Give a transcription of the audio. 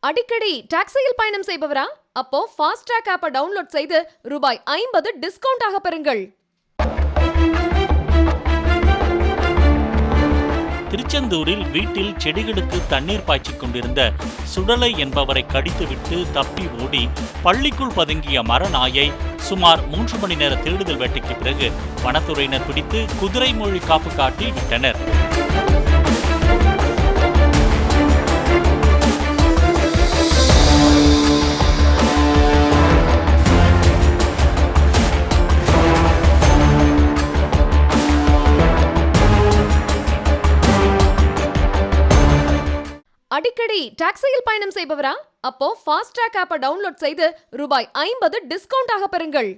அடிக்கடி டாக்ஸியில் பயணம் செய்பவரா? அப்போ ஃபாஸ்ட் ட்ராக் ஆப்பை டவுன்லோட் செய்து ரூபாய் 50 டிஸ்கவுண்ட் ஆக பெறுங்கள். திருச்செந்தூரில் வீட்டில் செடிகளுக்கு தண்ணீர் பாய்ச்சிக் கொண்டிருந்த சுடலை என்பவரை கடித்துவிட்டு தப்பி ஓடி பள்ளிக்குள் பதுங்கிய மரநாயை சுமார் 3 மணி நேர தேடுதல் வேட்டைக்கு பிறகு வனத்துறையினர் பிடித்து குதிரைமொழி காப்பு காட்டில் விட்டனர். அடிக்கடி டாக்ஸியில் பயணம் செய்பவரா? அப்போ ஃபாஸ்ட் ட்ராக் ஆப்பை டவுன்லோட் செய்து ரூபாய் 50 டிஸ்கவுண்ட் ஆக பெறுங்கள்.